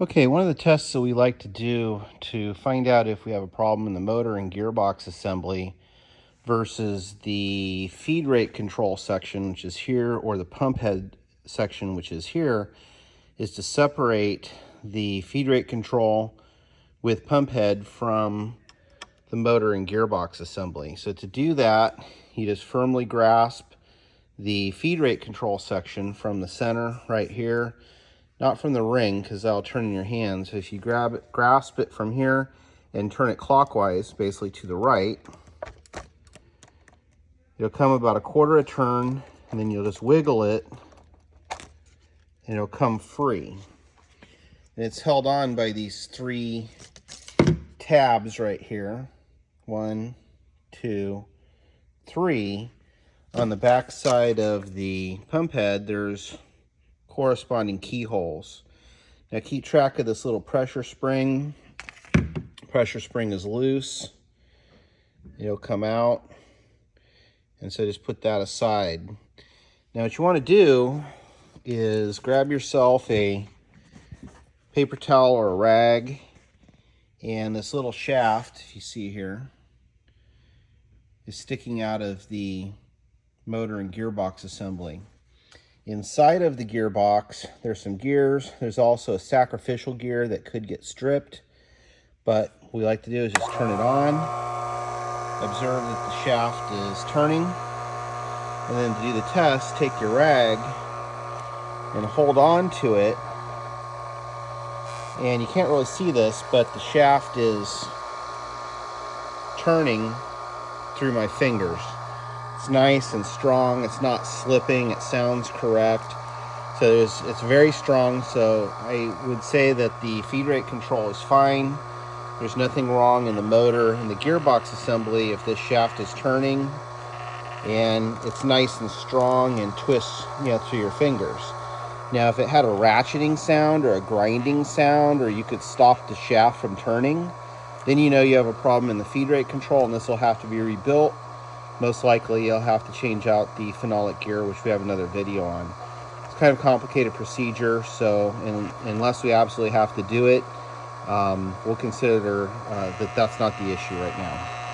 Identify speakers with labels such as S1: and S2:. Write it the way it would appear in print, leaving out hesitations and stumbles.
S1: Okay, one of the tests that we like to do to find out if we have a problem in the motor and gearbox assembly versus the feed rate control section, which is here, or the pump head section, which is here, is to separate the feed rate control with pump head from the motor and gearbox assembly. So to do that, you just firmly grasp the feed rate control section from the center right here, not from the ring, because that'll turn in your hand. So if you grasp it from here and turn it clockwise, basically to the right, it'll come about a quarter a turn, and then you'll just wiggle it, and it'll come free. And it's held on by these three tabs right here. 1, 2, 3. On the back side of the pump head, there's corresponding keyholes. Now keep track of this little pressure spring. Pressure spring is loose. It'll come out. And so just put that aside. Now what you want to do is grab yourself a paper towel or a rag, and this little shaft, if you see here, is sticking out of the motor and gearbox assembly. Inside of the gearbox, there's some gears. There's also a sacrificial gear that could get stripped, but what we like to do is just turn it on, observe that the shaft is turning, and then to do the test, take your rag and hold on to it. And you can't really see this, but the shaft is turning through my fingers. It's nice and strong. It's not slipping. It sounds correct. So it's very strong. So I would say that the feed rate control is fine. There's nothing wrong in the motor and the gearbox assembly if this shaft is turning and it's nice and strong and twists, through your fingers. Now, if it had a ratcheting sound or a grinding sound, or you could stop the shaft from turning, then you have a problem in the feed rate control, and this will have to be rebuilt. Most likely you'll have to change out the phenolic gear, which we have another video on. It's kind of a complicated procedure, so unless we absolutely have to do it, we'll consider that that's not the issue right now.